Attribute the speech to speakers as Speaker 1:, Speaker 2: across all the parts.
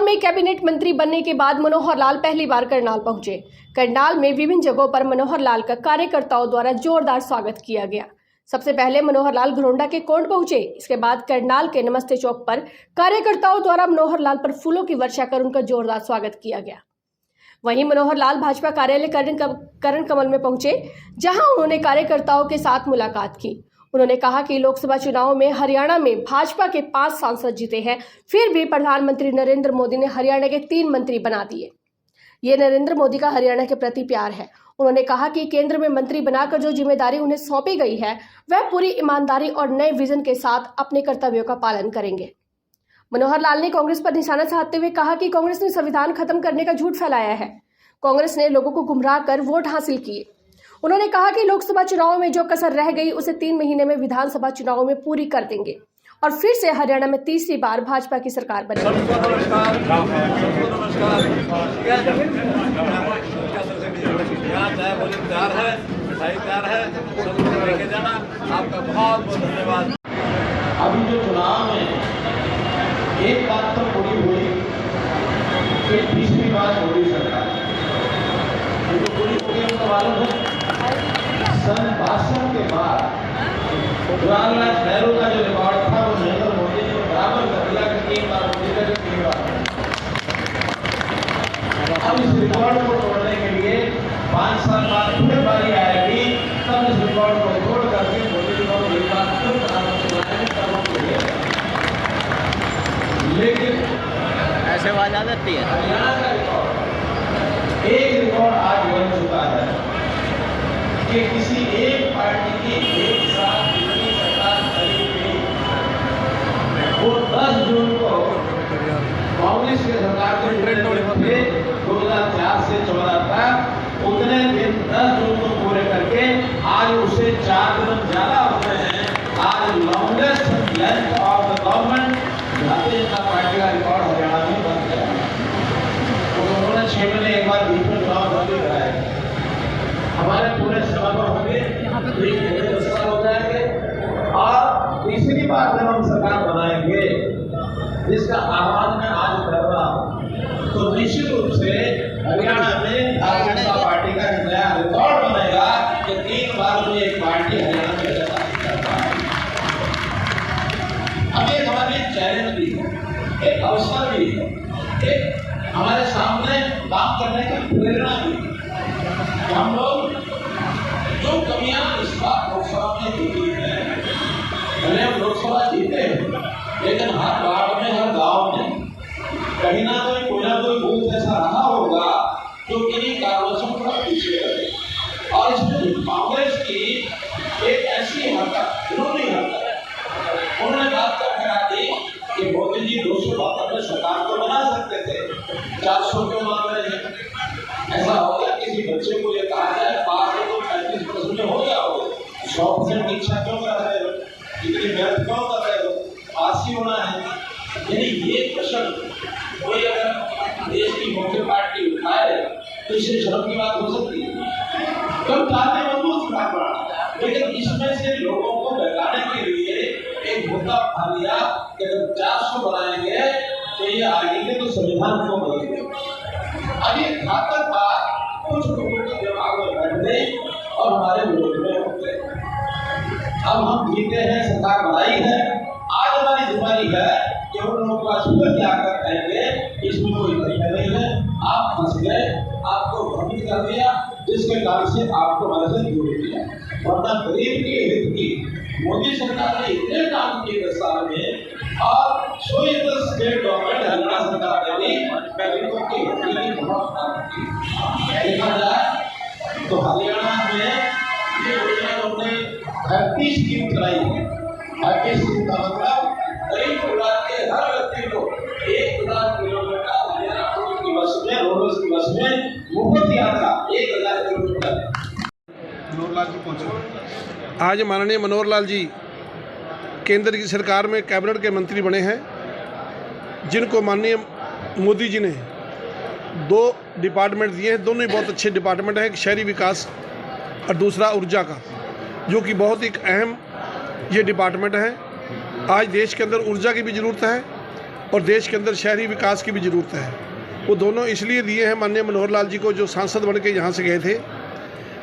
Speaker 1: में कैबिनेट मंत्री बनने के बाद मनोहर लाल पहली बार करनाल पहुंचे। करनाल में विभिन्न जगहों पर मनोहर लाल का कार्यकर्ताओं द्वारा जोरदार स्वागत किया गया। सबसे पहले मनोहर लाल घरोंडा के कोंड पहुंचे। इसके बाद करनाल के नमस्ते चौक पर कार्यकर्ताओं द्वारा मनोहर लाल पर फूलों की वर्षा कर उनका जोरदार स्वागत किया गया। वहीं मनोहर लाल भाजपा कार्यालय करण कमल में पहुंचे, जहां उन्होंने कार्यकर्ताओं के साथ मुलाकात की। उन्होंने कहा कि लोकसभा चुनाव में हरियाणा में भाजपा के 5 सांसद जीते हैं, फिर भी प्रधानमंत्री नरेंद्र मोदी ने हरियाणा के 3 मंत्री बना दिए। ये नरेंद्र मोदी का हरियाणा के प्रति प्यार है। उन्होंने कहा कि केंद्र में मंत्री बनाकर जो जिम्मेदारी उन्हें सौंपी गई है, वह पूरी ईमानदारी और नए विजन के साथ अपने कर्तव्यों का पालन करेंगे। मनोहर लाल ने कांग्रेस पर निशाना साधते हुए कहा कि कांग्रेस ने संविधान खत्म करने का झूठ फैलाया है। कांग्रेस ने लोगों को गुमराह कर वोट हासिल किए। उन्होंने कहा कि लोकसभा चुनाव में जो कसर रह गई उसे 3 महीने में विधानसभा चुनाव में पूरी कर देंगे और फिर से हरियाणा में तीसरी बार भाजपा की सरकार बनेगी।
Speaker 2: आपका बहुत बहुत धन्यवाद। अभी जो चुनाव में एक बात तो पूरी हुई कि तीसरी बार मोदी सरकार जो पूरी हो गई, उनको मालूम है। सन 62 के बाद जवाहरलाल नेहरू का जो रिकॉर्ड था वो नरेंद्र मोदी ने बराबर कर दिया कि 3 बार मोदी का 3 बार। अब इस रिकॉर्ड को तोड़ने के लिए 5 साल बाद फिर बारी आएगी, तब इस रिकॉर्ड को तोड़ करके मोदी जी को एक बार फिर प्रधानमंत्री बनाएंगे, तब वो मिलेगा। लेकिन
Speaker 3: ऐसे आवाज आ जाती है।
Speaker 2: हरियाणा का रिकॉर्ड, एक रिकॉर्ड आज बन चुका है कि किसी एक पार्टी की एक साथ जितनी सरकार चली गई, वो 10 जून को कांग्रेस के सरकार को 2004 से 14 तक उतने दिन 10 जून को पूरे करके आज उसे 4 दिन ज्यादा होते हैं। आज longest length of the government Bharatiya Janata party का रिकॉर्ड हरियाणा में बन गया। तो उन्होंने 6 महीने एक बार बीच में चुनाव जल्दी कराया। हमारे पूरे समय होंगे, 1 साल हो जाएंगे और तीसरी बार जब हम सरकार बनाएंगे, जिसका आह्वान मैं आज कर रहा हूं, तो निश्चित रूप से हरियाणा में भारतीय जनता पार्टी का नया रिकॉर्ड बनेगा कि 3 बार में एक पार्टी हरियाणा में सरकार करता है। अब एक हमारे लिए चैलेंज भी है, एक अवसर भी है, एक हमारे सामने काम करने की प्रेरणा भी है। हम लोग जो कमियां इस बार लोकसभा में जीती हैं, भले हम लोकसभा जीते हैं, लेकिन हर वार्ड में, हर गांव में कहीं ना कोई बूथ ऐसा रहा होगा जो किन्हीं कारणों थोड़ा पीछे रहे। और इसमें कांग्रेस की एक ऐसी हरकत, विरोधी हरकत, उन्होंने बात कर करा दी कि मोदी जी 272 में सरकार को बना सकते थे, 400 क्यों मांग रहे हैं? ऐसा हो गया किसी बच्चे को ये कहा जाए पास है तो 35% में हो गया हो, 100% की इच्छा क्यों कर रहे हो, इतनी मेहनत क्यों कर रहे हो, पास ही होना है। यानी ये प्रश्न कोई अगर देश की मुख्य पार्टी उठाए तो इससे शर्म की बात हो सकती है। कब चाहते मजबूत सरकार बनाना, लेकिन इसमें से लोगों को बचाने के लिए एक मुद्दा उठा लिया कि अगर 400 बनाएंगे तो ये आगे तो संविधान क्यों बदलेंगे। अब ये घातक बात कुछ लोगों के दिमाग में बैठ गई और हमारे विरोध में हो गए। अब हम जीते हैं, सरकार बनाई है, आज हमारी जिम्मेदारी है कि उन लोगों का शुक्र क्या कर कहेंगे, इसमें कोई तरीका नहीं है। आप फंस गए, आपको भ्रमित कर दिया, जिसके कारण से आपको हमारे से जोड़ दिया। वरना गरीब के हित की मोदी सरकार ने इतने काम किए 10 साल में, और स्टेट गवर्नमेंट हरियाणा सरकार ने गरीबों के हित की बहुत काम की। देखा जाए तो हरियाणा में ये उन्होंने 38 स्कीम चलाई है। 38 स्कीम का मतलब गरीब परिवार के हर व्यक्ति को 1000 किलोमीटर हरियाणा रोड की बस में, रोडवेज की बस में मुफ्त यात्रा 1000 किलोमीटर।
Speaker 4: मनोहर लाल जी पहुंचे। आज माननीय मनोहर लाल जी केंद्र की सरकार में कैबिनेट के मंत्री बने हैं, जिनको माननीय मोदी जी ने 2 डिपार्टमेंट दिए हैं। दोनों ही बहुत अच्छे डिपार्टमेंट हैं, एक शहरी विकास और दूसरा ऊर्जा का, जो कि बहुत ही अहम ये डिपार्टमेंट है। आज देश के अंदर ऊर्जा की भी ज़रूरत है और देश के अंदर शहरी विकास की भी ज़रूरत है। वो दोनों इसलिए दिए हैं माननीय मनोहर लाल जी को, जो सांसद बन के यहाँ से गए थे,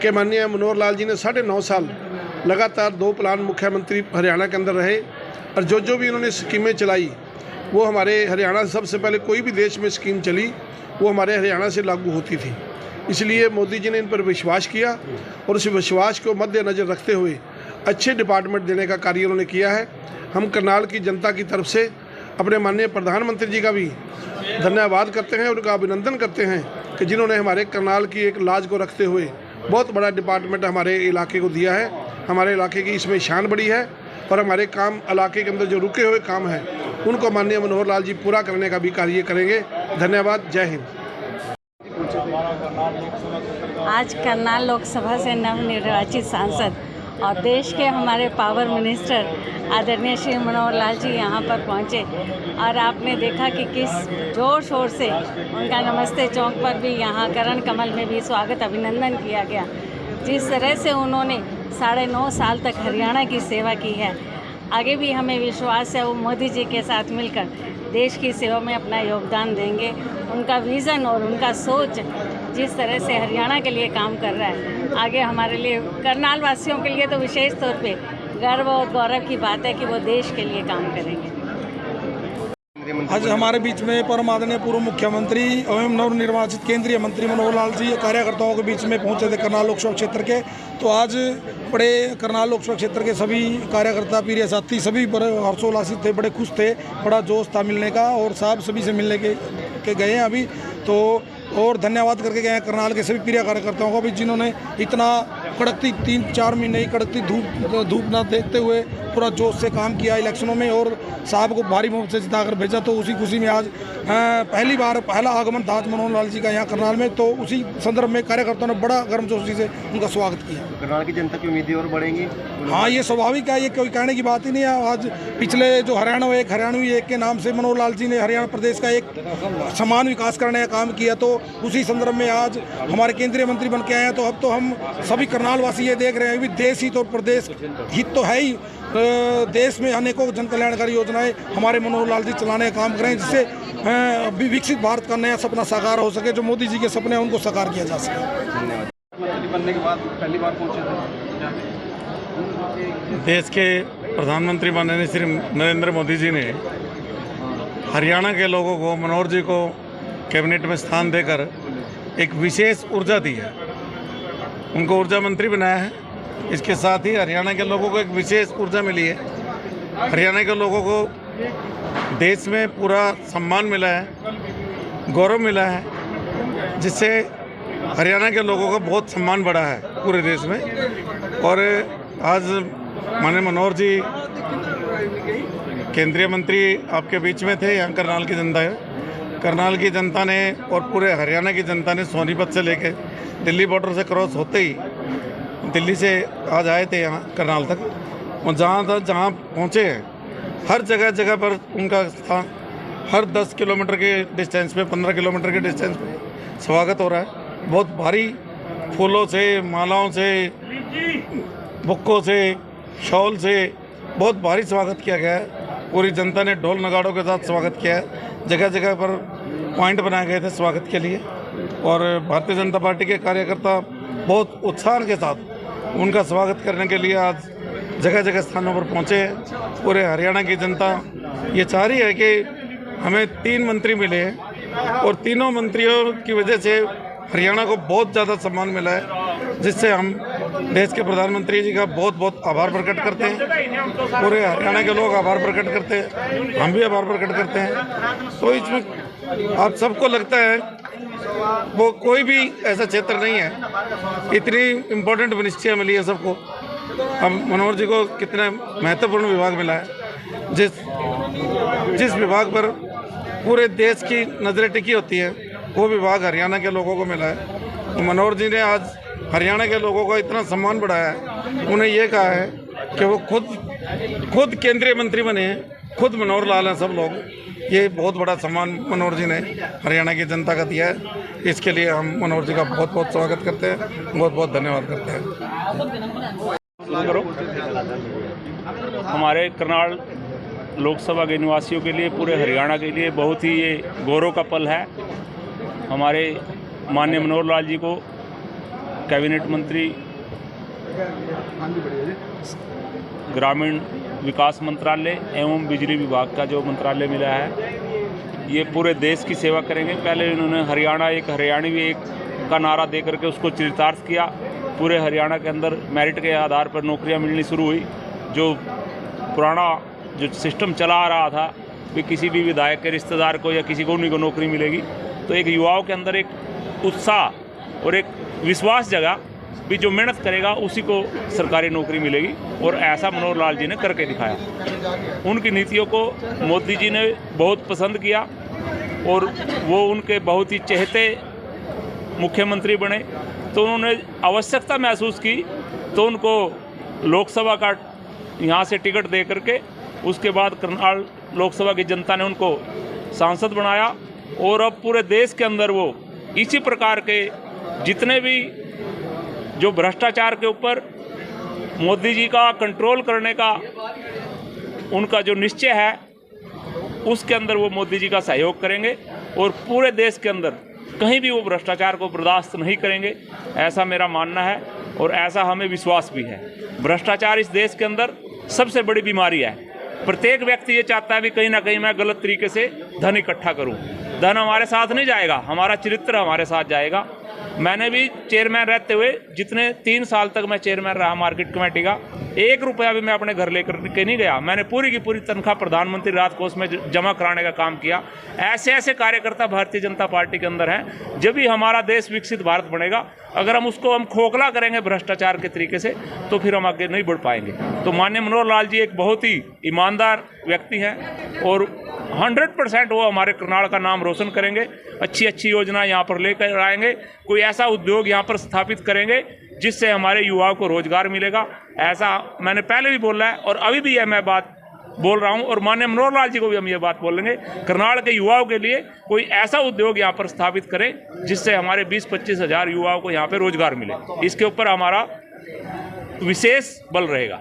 Speaker 4: कि माननीय मनोहर लाल जी ने 9.5 साल लगातार 2 प्लान मुख्यमंत्री हरियाणा के अंदर रहे, और जो भी उन्होंने स्कीमें चलाई वो हमारे हरियाणा, सबसे पहले कोई भी देश में स्कीम चली वो हमारे हरियाणा से लागू होती थी। इसलिए मोदी जी ने इन पर विश्वास किया और उस विश्वास को मद्देनज़र रखते हुए अच्छे डिपार्टमेंट देने का कार्य उन्होंने किया है। हम करनाल की जनता की तरफ से अपने माननीय प्रधानमंत्री जी का भी धन्यवाद करते हैं, उनका अभिनंदन करते हैं कि जिन्होंने हमारे करनाल की एक लाज को रखते हुए बहुत बड़ा डिपार्टमेंट हमारे इलाके को दिया है। हमारे इलाके की इसमें शान बड़ी है और हमारे काम इलाके के अंदर जो रुके हुए काम हैं उनको माननीय मनोहर लाल जी पूरा करने का भी कार्य करेंगे। धन्यवाद। जय हिंद।
Speaker 5: आज करनाल लोकसभा से नवनिर्वाचित सांसद और देश के हमारे पावर मिनिस्टर आदरणीय श्री मनोहर लाल जी यहाँ पर पहुँचे और आपने देखा कि किस जोर शोर से उनका नमस्ते चौक पर भी यहाँ करण कमल में भी स्वागत अभिनंदन किया गया। जिस तरह से उन्होंने 9.5 साल तक हरियाणा की सेवा की है, आगे भी हमें विश्वास है वो मोदी जी के साथ मिलकर देश की सेवा में अपना योगदान देंगे। उनका विज़न और उनका सोच जिस तरह से हरियाणा के लिए काम कर रहा है, आगे हमारे लिए करनाल वासियों के लिए तो विशेष तौर पे गर्व और गौरव की बात है कि वो देश के लिए काम करेंगे।
Speaker 6: आज हमारे बीच में परम आदरणीय पूर्व मुख्यमंत्री एवं नवनिर्वाचित केंद्रीय मंत्री मनोहर लाल जी कार्यकर्ताओं के बीच में पहुंचे थे करनाल लोकसभा क्षेत्र के। तो आज बड़े करनाल लोकसभा क्षेत्र के सभी कार्यकर्ता, प्रिय साथी सभी बड़े हर्षोल्लासित थे, बड़े खुश थे, बड़ा जोश था मिलने का और साहब सभी से मिलने के गए हैं अभी तो। और धन्यवाद करके गए हैं करनाल के सभी प्रिय कार्यकर्ताओं को भी, जिन्होंने इतना कड़कती 3-4 महीने की कड़कती धूप ना देखते हुए पूरा जोश से काम किया इलेक्शनों में और साहब को भारी मत से जिताकर भेजा। तो उसी खुशी में आज पहला आगमन था आज मनोहर लाल जी का यहाँ करनाल में। तो उसी संदर्भ में कार्यकर्ताओं ने बड़ा गर्मजोशी से उनका स्वागत किया।
Speaker 3: करनाल की जनता की उम्मीदें और बढ़ेंगी।
Speaker 6: हाँ, ये स्वाभाविक है, ये कोई कहने की बात ही नहीं है। आज पिछले जो हरियाणवी एक के नाम से मनोहर लाल जी ने हरियाणा प्रदेश का एक समान विकास करने का काम किया। तो उसी संदर्भ में आज हमारे केंद्रीय मंत्री बन के आए हैं। तो अब तो हम सभी करनाल वासी ये देख रहे हैं भी देश हित और प्रदेश हित तो है ही, देश में अनेकों जन कल्याणकारी योजनाएं हमारे मनोहर लाल जी चलाने का काम करें, जिससे विकसित भारत का नया सपना साकार हो सके। जो मोदी जी के सपने हैं उनको साकार किया जा सके।
Speaker 3: मुख्यमंत्री बनने के बाद पहली बार पहुंचे थे।
Speaker 7: देश के प्रधानमंत्री माननीय श्री नरेंद्र मोदी जी ने हरियाणा के लोगों को, मनोहर जी को कैबिनेट में स्थान देकर एक विशेष ऊर्जा दी है, उनको ऊर्जा मंत्री बनाया है। इसके साथ ही हरियाणा के लोगों को एक विशेष ऊर्जा मिली है। हरियाणा के लोगों को देश में पूरा सम्मान मिला है, गौरव मिला है, जिससे हरियाणा के लोगों का बहुत सम्मान बढ़ा है पूरे देश में। और आज माननीय मनोहर जी केंद्रीय मंत्री आपके बीच में थे। यहाँ करनाल की जनता है, करनाल की जनता ने और पूरे हरियाणा की जनता ने सोनीपत से लेकर दिल्ली बॉर्डर से क्रॉस होते ही दिल्ली से आज आए थे यहाँ करनाल तक, और जहाँ पहुँचे हैं हर जगह पर उनका स्थान, हर 10 किलोमीटर के डिस्टेंस पे, 15 किलोमीटर के डिस्टेंस पे स्वागत हो रहा है। बहुत भारी फूलों से, मालाओं से, बुक्कों से, शॉल से बहुत भारी स्वागत किया गया है। पूरी जनता ने ढोल नगाड़ों के साथ स्वागत किया है। जगह जगह पर पॉइंट बनाए गए थे स्वागत के लिए, और भारतीय जनता पार्टी के कार्यकर्ता बहुत उत्साह के साथ उनका स्वागत करने के लिए आज जगह जगह स्थानों पर पहुंचे हैं। पूरे हरियाणा की जनता ये चाह रही है कि हमें 3 मंत्री मिले हैं और तीनों मंत्रियों की वजह से हरियाणा को बहुत ज़्यादा सम्मान मिला है, जिससे हम देश के प्रधानमंत्री जी का बहुत बहुत आभार प्रकट करते हैं। पूरे हरियाणा के लोग आभार प्रकट करते हैं, हम भी आभार प्रकट करते हैं। तो इसमें आप सबको लगता है वो कोई भी ऐसा क्षेत्र नहीं है, इतनी इम्पोर्टेंट मिनिस्ट्रियाँ मिली है सबको। हम मनोहर जी को कितना महत्वपूर्ण विभाग मिला है, जिस विभाग पर पूरे देश की नज़रें टिकी होती है, वो विभाग हरियाणा के लोगों को मिला है। तो मनोहर जी ने आज हरियाणा के लोगों का इतना सम्मान बढ़ाया है। उन्हें ये कहा है कि वो खुद केंद्रीय मंत्री बने हैं, खुद मनोहर लाल हैं सब लोग। ये बहुत बड़ा सम्मान मनोहर जी ने हरियाणा की जनता का दिया है। इसके लिए हम मनोहर जी का बहुत बहुत स्वागत करते हैं, बहुत बहुत धन्यवाद करते हैं।
Speaker 8: हमारे करनाल लोकसभा के निवासियों के लिए, पूरे हरियाणा के लिए बहुत ही ये गौरव का पल है। हमारे माननीय मनोहर लाल जी को कैबिनेट मंत्री ग्रामीण विकास मंत्रालय एवं बिजली विभाग का जो मंत्रालय मिला है, ये पूरे देश की सेवा करेंगे। पहले इन्होंने हरियाणा एक हरियाणवी एक का नारा दे करके उसको चरितार्थ किया। पूरे हरियाणा के अंदर मेरिट के आधार पर नौकरियां मिलनी शुरू हुई। जो पुराना जो सिस्टम चला आ रहा था कि किसी भी विधायक के रिश्तेदार को या किसी को उन्हीं को नौकरी मिलेगी, तो एक युवाओं के अंदर एक उत्साह और एक विश्वास जगा भी जो मेहनत करेगा उसी को सरकारी नौकरी मिलेगी। और ऐसा मनोहर लाल जी ने करके दिखाया। उनकी नीतियों को मोदी जी ने बहुत पसंद किया और वो उनके बहुत ही चहेते मुख्यमंत्री बने। तो उन्होंने आवश्यकता महसूस की तो उनको लोकसभा का यहाँ से टिकट दे करके उसके बाद करनाल लोकसभा की जनता ने उनको सांसद बनाया। और अब पूरे देश के अंदर वो इसी प्रकार के जितने भी जो भ्रष्टाचार के ऊपर मोदी जी का कंट्रोल करने का उनका जो निश्चय है, उसके अंदर वो मोदी जी का सहयोग करेंगे और पूरे देश के अंदर कहीं भी वो भ्रष्टाचार को बर्दाश्त नहीं करेंगे, ऐसा मेरा मानना है और ऐसा हमें विश्वास भी है। भ्रष्टाचार इस देश के अंदर सबसे बड़ी बीमारी है। प्रत्येक व्यक्ति ये चाहता है कि कहीं ना कहीं मैं गलत तरीके से धन इकट्ठा करूं। धन हमारे साथ नहीं जाएगा, हमारा चरित्र हमारे साथ जाएगा। मैंने भी चेयरमैन रहते हुए जितने 3 साल तक मैं चेयरमैन रहा मार्केट कमेटी का, 1 रुपया भी मैं अपने घर लेकर के नहीं गया। मैंने पूरी की पूरी तनख्वाह प्रधानमंत्री राहत कोष में जमा कराने का काम किया। ऐसे ऐसे कार्यकर्ता भारतीय जनता पार्टी के अंदर हैं। जब भी हमारा देश विकसित भारत बनेगा, अगर हम खोखला करेंगे भ्रष्टाचार के तरीके से, तो फिर हम आगे नहीं बढ़ पाएंगे। तो माननीय मनोहर लाल जी एक बहुत ही ईमानदार व्यक्ति हैं और 100% वो हमारे करनाल का नाम रोशन करेंगे। अच्छी अच्छी योजना यहाँ पर लेकर आएंगे। कोई ऐसा उद्योग यहाँ पर स्थापित करेंगे जिससे हमारे युवाओं को रोजगार मिलेगा। ऐसा मैंने पहले भी बोला है और अभी भी मैं बात बोल रहा हूँ और माननीय मनोहर लाल जी को भी हम ये बात बोलेंगे। करनाल के युवाओं के लिए कोई ऐसा उद्योग यहाँ पर स्थापित करें जिससे हमारे 20-25 हज़ार युवाओं को यहाँ पर रोजगार मिले। इसके ऊपर हमारा विशेष बल रहेगा।